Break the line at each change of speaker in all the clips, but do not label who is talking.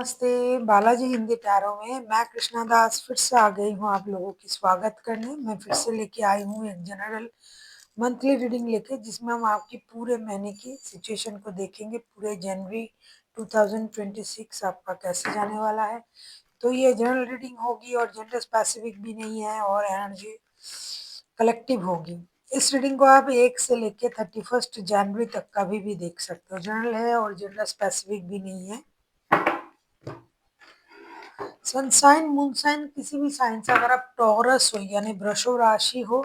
नमस्ते, बालाजी हिंदी टैरो में मैं कृष्णा दास फिर से आ गई हूँ आप लोगों की स्वागत करने। मैं फिर से लेके आई हूँ एक जनरल मंथली रीडिंग लेके, जिसमें हम आपकी पूरे महीने की सिचुएशन को देखेंगे। पूरे जनवरी 2026 आपका कैसे जाने वाला है। तो ये जनरल रीडिंग होगी और जेंडर स्पेसिफिक भी नहीं है और एनर्जी कलेक्टिव होगी। इस रीडिंग को आप 1 से लेके 31 जनवरी तक कभी भी देख सकते हो। जनरल है और जेंडर स्पेसिफिक भी नहीं है। सनसाइन मूनसाइन किसी भी साइन से अगर आप टॉरस हो यानी वृषभ राशि हो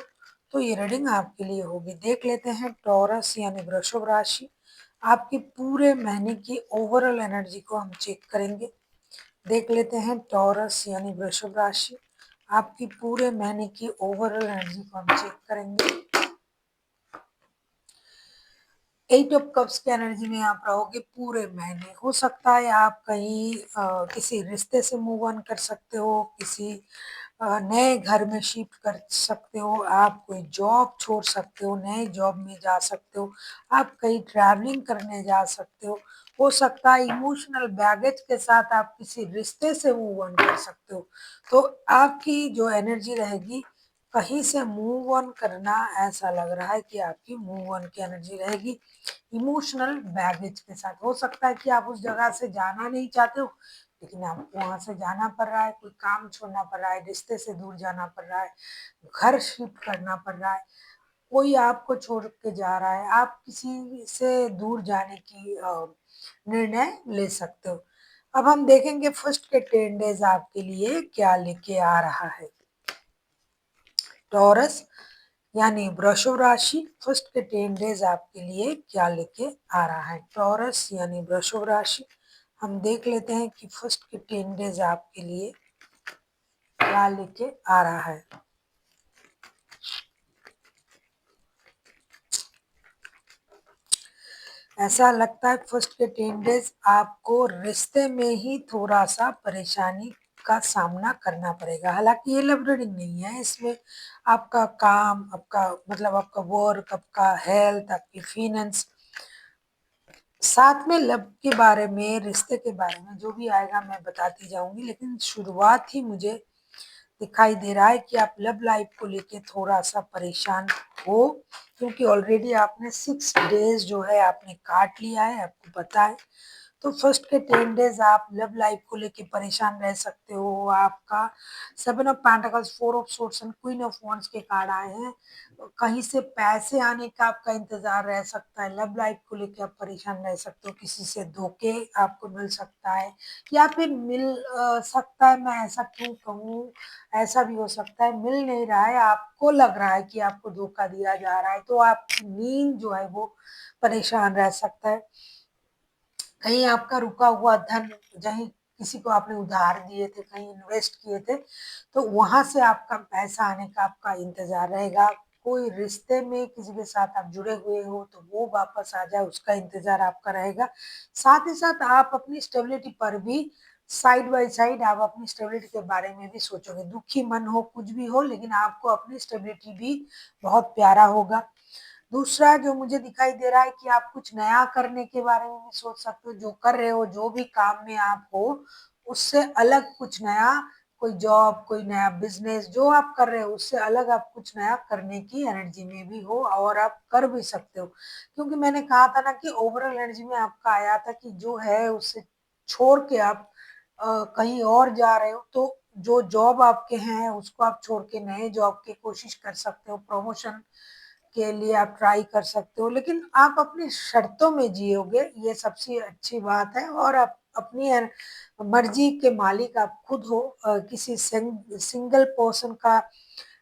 तो ये रीडिंग आपके लिए होगी। देख लेते हैं टॉरस यानी वृषभ राशि आपकी पूरे महीने की ओवरऑल एनर्जी को हम चेक करेंगे। देख लेते हैं टॉरस यानी वृषभ राशि आपकी पूरे महीने की ओवरऑल एनर्जी को हम चेक करेंगे। 8 ऑफ कप्स की एनर्जी में आप रहोगे पूरे महीने। हो सकता है आप कहीं किसी रिश्ते से मूव ऑन कर सकते हो, किसी नए घर में शिफ्ट कर सकते हो, आप कोई जॉब छोड़ सकते हो, नए जॉब में जा सकते हो, आप कहीं ट्रैवलिंग करने जा सकते हो सकता है इमोशनल बैगेज के साथ आप किसी रिश्ते से मूव ऑन कर सकते हो। तो आपकी जो एनर्जी रहेगी कहीं से मूव ऑन करना, ऐसा लग रहा है कि आपकी मूव ऑन की एनर्जी रहेगी इमोशनल बैगेज के साथ। हो सकता है कि आप उस जगह से जाना नहीं चाहते हो लेकिन आपको वहां से जाना पड़ रहा है, कोई काम छोड़ना पड़ रहा है, रिश्ते से दूर जाना पड़ रहा है, घर शिफ्ट करना पड़ रहा है, कोई आपको छोड़ के जा रहा है, आप किसी से दूर जाने की निर्णय ले सकते हो। अब हम देखेंगे फर्स्ट के 10 डेज आपके लिए क्या लेके आ रहा है। टॉरस यानी वृषभ राशि फर्स्ट के 10 डेज आपके लिए क्या लेके आ रहा है। टॉरस यानी वृषभ राशि हम देख लेते हैं कि फर्स्ट के 10 डेज आपके लिए क्या लेके आ रहा है। ऐसा लगता है फर्स्ट के 10 डेज आपको रिश्ते में ही थोड़ा सा परेशानी का सामना करना पड़ेगा। हालांकि ये लव रीडिंग नहीं है, इसमें आपका काम, आपका मतलब आपका वर्क, आपका हेल्थ, आपकी फाइनेंस, साथ में लव के बारे में, रिश्ते के बारे में जो भी आएगा मैं बताती जाऊंगी। लेकिन शुरुआत ही मुझे दिखाई दे रहा है कि आप लव लाइफ को लेके थोड़ा सा परेशान हो, क्योंकि ऑलरेडी आपने 6 डेज जो है आपने काट लिया है, आपको पता है। तो फर्स्ट के 10 डेज आप लव लाइफ को लेके परेशान रह सकते हो। आपका 7 of pentacles, 4 of swords and queen of wands के कार्ड आए हैं। कहीं से पैसे आने का आपका इंतजार रह सकता है। लव लाइफ को लेके आप परेशान रह सकते हो, किसी से धोखे आपको मिल सकता है या फिर मिल सकता है। मैं ऐसा क्यों कहूँ, ऐसा भी हो सकता है मिल नहीं रहा है, आपको लग रहा है कि आपको धोखा दिया जा रहा है, तो आपकी नींद जो है वो परेशान रह सकता है। कहीं आपका रुका हुआ धन, कहीं किसी को आपने उधार दिए थे, कहीं इन्वेस्ट किए थे, तो वहां से आपका पैसा आने का आपका इंतजार रहेगा। कोई रिश्ते में किसी के साथ आप जुड़े हुए हो तो वो वापस आ जाए, उसका इंतजार आपका रहेगा। साथ ही साथ आप अपनी स्टेबिलिटी पर भी साइड बाय साइड आप अपनी स्टेबिलिटी के बारे में भी सोचोगे। दुखी मन हो, कुछ भी हो, लेकिन आपको अपनी स्टेबिलिटी भी बहुत प्यारा होगा। दूसरा जो मुझे दिखाई दे रहा है कि आप कुछ नया करने के बारे में भी सोच सकते हो। जो कर रहे हो, जो भी काम में आप हो, उससे अलग कुछ नया, कोई जॉब, कोई नया बिजनेस जो आप कर रहे हो उससे अलग आप कुछ नया करने की एनर्जी में भी हो और आप कर भी सकते हो। क्योंकि मैंने कहा था ना कि ओवरऑल एनर्जी में आपका आया था कि जो है उससे छोड़ के आप कहीं और जा रहे हो, तो जो जॉब आपके हैं उसको आप छोड़ के नए जॉब की कोशिश कर सकते हो। प्रमोशन के लिए आप ट्राई कर सकते हो, लेकिन आप अपनी शर्तों में जियोगे, ये सबसे अच्छी बात है। और आप अपनी मर्जी के मालिक आप खुद हो। किसी सिंगल पर्सन का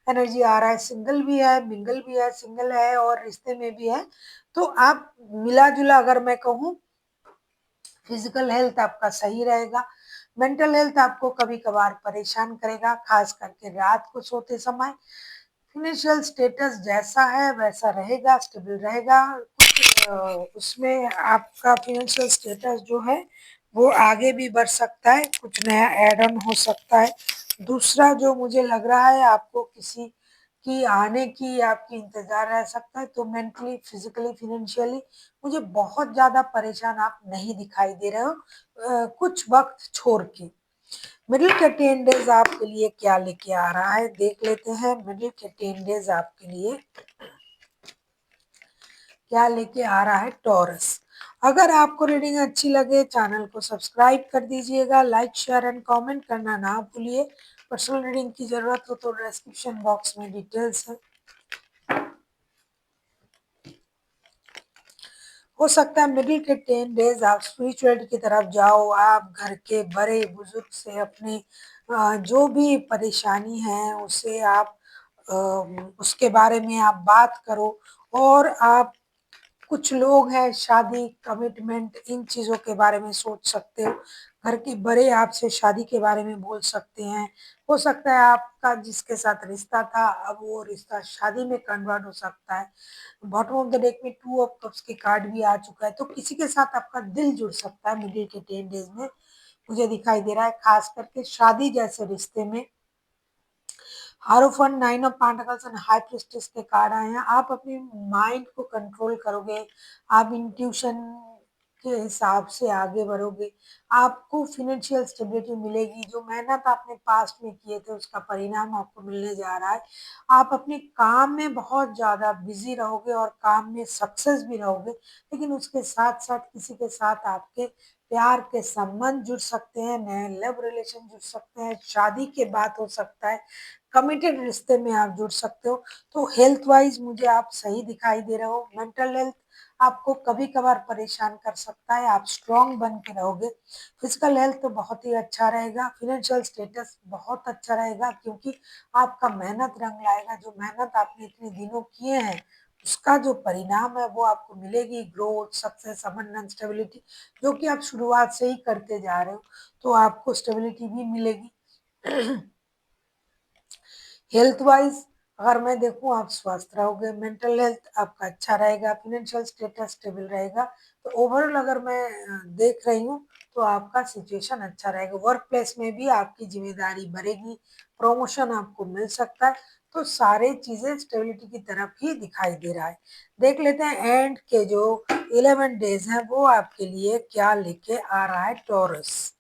एनर्जी आ रहा है, सिंगल भी है, मिंगल भी है, सिंगल है और रिश्ते में भी है। तो आप मिला जुला, अगर मैं कहूँ, फिजिकल हेल्थ आपका सही रहेगा। मेंटल हेल्थ आपको कभी कभार परेशान करेगा, खास करके रात को सोते समय। फाइनेंशियल स्टेटस जैसा है वैसा रहेगा, स्टेबल रहेगा। उसमें आपका फाइनेंशियल स्टेटस जो है वो आगे भी बढ़ सकता है, कुछ नया एड ऑन हो सकता है। दूसरा जो मुझे लग रहा है, आपको किसी की आने की आपकी इंतज़ार रह सकता है। तो मेंटली, फिज़िकली, फ़ाइनेंशियली मुझे बहुत ज़्यादा परेशान आप नहीं दिखाई दे रहे हो कुछ वक़्त छोड़ के। मिडिल के 10 डेज़ आपके लिए क्या लेके आ रहा है, देख लेते हैं मिडिल के 10 डेज़ आपके लिए क्या लेके आ रहा है टॉरस। अगर आपको रीडिंग अच्छी लगे चैनल को सब्सक्राइब कर दीजिएगा, लाइक, शेयर एंड कमेंट करना ना भूलिए। पर्सनल रीडिंग की ज़रूरत हो तो डिस्क्रिप्शन बॉक्स में डिटेल्स है। हो सकता है मिडिल के 10 डेज़ आप स्पिरिचुअलिटी की तरफ जाओ, आप घर के बड़े-बुज़ुर्ग से अपनी जो भी परेशानी है उसे आप अ, उसके बारे में आप बात करो और आप कुछ लोग हैं शादी, कमिटमेंट इन चीज़ों के बारे में सोच सकते हो। घर के बड़े आपसे शादी के बारे में बोल सकते हैं। हो सकता है आपका जिसके साथ रिश्ता था अब वो रिश्ता शादी में कन्वर्ट हो सकता है। बॉटम ऑफ द डेक में 2 ऑफ कप्स की कार्ड भी आ चुका है, तो किसी के साथ आपका दिल जुड़ सकता है मिडिल के 10 डेज़ में, मुझे दिखाई दे रहा है। ख़ास करके शादी जैसे रिश्ते में हारोफन, 9 of pentacles and high priestess के कार्ड आए हैं। आप अपने माइंड को कंट्रोल करोगे, आप इंट्यूशन के हिसाब से आगे बढ़ोगे, आपको फाइनेंशियल स्टेबिलिटी मिलेगी, जो मेहनत आपने पास्ट में किए थे उसका परिणाम आपको मिलने जा रहा है। आप अपने काम में बहुत ज़्यादा बिज़ी रहोगे और काम में सक्सेस भी रहोगे, लेकिन उसके साथ-साथ किसी के साथ आपके प्यार के संबंध जुड़ सकते हैं, नए लव रिलेशन जुड़ सकते हैं, शादी के बाद हो सकता है, कमिटेड रिश्ते में आप जुड़ सकते हो। तो हेल्थ वाइज़ मुझे आप सही दिखाई दे रहे हो। मेंटल हेल्थ आपको कभी-कभार परेशान कर सकता है, आप स्ट्रॉन्ग बन के रहोगे। फिजिकल हेल्थ तो बहुत ही अच्छा रहेगा, फाइनेंशियल स्टेटस बहुत अच्छा रहेगा क्योंकि आपका मेहनत रंग लाएगा, जो मेहनत आपने इतने दिनों किए हैं, उसका जो परिणाम है वो आपको मिलेगी, ग्रोथ, सक्सेस, अबंडेंस, स्टेबिलिटी, जो कि आप शुरुआत से ही करते जा रहे हो, तो आपको स्टेबिलिटी भी मिलेगी। हेल्थ वाइज अगर मैं देखूँ आप स्वस्थ रहोगे, मेंटल हेल्थ आपका अच्छा रहेगा, फाइनेंशियल स्टेटस स्टेबल रहेगा। तो ओवरऑल अगर मैं देख रही हूँ तो आपका सिचुएशन अच्छा रहेगा। वर्क प्लेस में भी आपकी ज़िम्मेदारी बढ़ेगी, प्रमोशन आपको मिल सकता है। तो सारी चीज़ें स्टेबिलिटी की तरफ ही दिखाई दे रहा है। देख लेते हैं एंड के जो 11 डेज़ हैं वो आपके लिए क्या लेके आ रहा है टॉरस।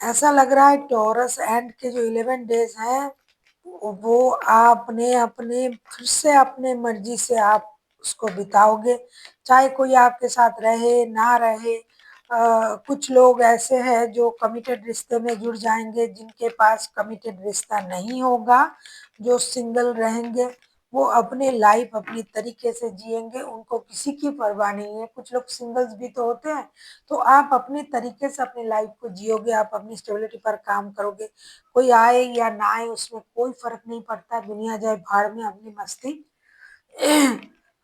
ऐसा लग रहा है टॉरस एंड के जो 11 डेज़ हैं, वो आपने अपने फिर से अपने मर्ज़ी से आप उसको बिताओगे, चाहे कोई आपके साथ रहे, ना रहे। कुछ लोग ऐसे हैं जो कमिटेड रिश्ते में जुड़ जाएँगे, जिनके पास कमिटेड रिश्ता नहीं होगा, जो सिंगल रहेंगे, वो अपनी लाइफ़ अपनी तरीके से जिएँगे, उनको किसी की परवाह नहीं है। कुछ लोग सिंगल्स भी तो होते हैं, तो आप अपने तरीके से अपनी लाइफ़ को जियोगे, आप अपनी स्टेबिलिटी पर काम करोगे। कोई आए या ना आए उसमें कोई फ़र्क नहीं पड़ता, दुनिया जाए भाड़ में अपनी मस्ती।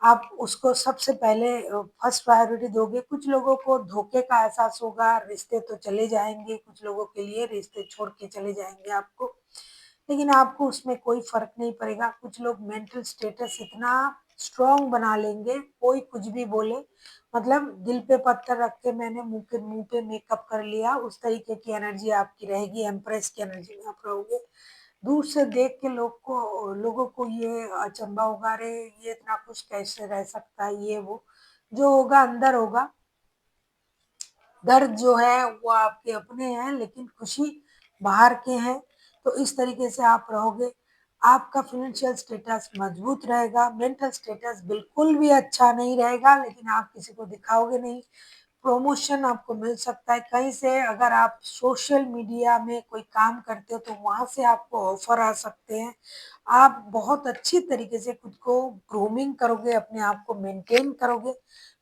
आप उसको सबसे पहले फर्स्ट प्रायोरिटी दोगे। कुछ लोगों को धोखे का एहसास होगा, रिश्ते तो चले जाएँगे, कुछ लोगों के लिए रिश्ते छोड़ के चले जाएँगे आपको, लेकिन आपको उसमें कोई फ़र्क नहीं पड़ेगा। कुछ लोग मेंटल स्टेटस इतना स्ट्रॉन्ग बना लेंगे, कोई कुछ भी बोले, मतलब दिल पे पत्थर रख के मैंने मुँह पे मेकअप कर लिया, उस तरीके की एनर्जी आपकी रहेगी, एम्प्रेस की एनर्जी में आप रहोगे। दूर से देख के लोगों को ये अचंभा होगा, अरे! ये इतना खुश कैसे रह सकता है, ये वो। जो होगा अंदर होगा। दर्द जो है वो आपके अपने हैं लेकिन खुशी बाहर के हैं। तो इस तरीके से आप रहोगे। आपका फाइनेंशियल स्टेटस मजबूत रहेगा, मेंटल स्टेटस बिल्कुल भी अच्छा नहीं रहेगा लेकिन आप किसी को दिखाओगे नहीं। प्रमोशन आपको मिल सकता है कहीं से। अगर आप सोशल मीडिया में कोई काम करते हो तो वहाँ से आपको ऑफ़र आ सकते हैं। आप बहुत अच्छी तरीके से खुद को ग्रूमिंग करोगे, अपने आप को मेंटेन करोगे।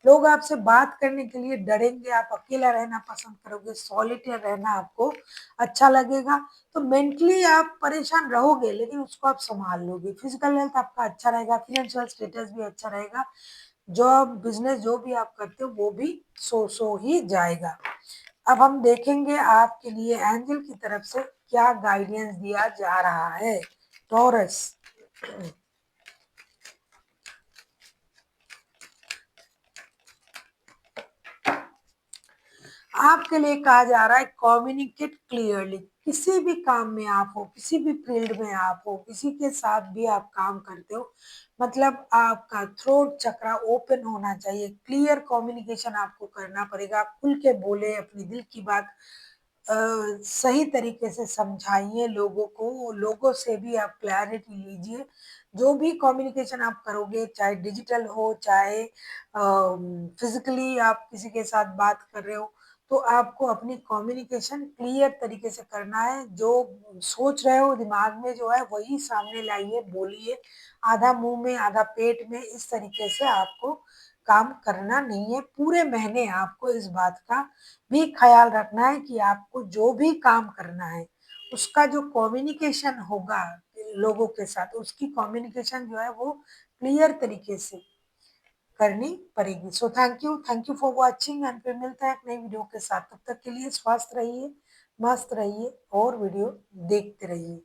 लोग आपसे बात करने के लिए डरेंगे, आप अकेला रहना पसंद करोगे, सॉलिटेयर रहना आपको अच्छा लगेगा। तो मेंटली आप परेशान रहोगे लेकिन उसको आप सँभाल लोगे। फिज़िकल हेल्थ आपका अच्छा रहेगा, फाइनेंशियल स्टेटस भी अच्छा रहेगा। जॉब, बिज़नेस जो भी आप करते हो वो भी सो ही जाएगा। अब हम देखेंगे आपके लिए एंजल की तरफ से क्या गाइडेंस दिया जा रहा है। टॉरस। आपके लिए कहा जा रहा है कम्युनिकेट क्लियरली। किसी भी काम में आप हो, किसी भी फील्ड में आप हो, किसी के साथ भी आप काम करते हो, मतलब आपका थ्रोट चक्रा ओपन होना चाहिए। क्लियर कम्युनिकेशन आपको करना पड़ेगा। खुल के बोले अपनी दिल की बात, सही तरीके से समझाइए लोगों को। लोगों से भी आप क्लैरिटी लीजिए। जो भी कम्युनिकेशन आप करोगे, चाहे डिजिटल हो, चाहे फिजिकली आप किसी के साथ बात कर रहे हो, तो आपको अपनी कम्युनिकेशन क्लियर तरीके से करना है। जो सोच रहे हो दिमाग में जो है वही सामने लाइए, बोलिए। आधा मुंह में आधा पेट में, इस तरीके से आपको काम करना नहीं है। पूरे महीने आपको इस बात का भी ख्याल रखना है कि आपको जो भी काम करना है उसका जो कम्युनिकेशन होगा लोगों के साथ, उसकी कम्युनिकेशन जो है वो क्लियर तरीके से करनी पड़ेगी। So thank you for watching and फिर मिलता है एक नई वीडियो के साथ। तब तक के लिए स्वस्थ रहिए, मस्त रहिए और वीडियो देखते रहिए।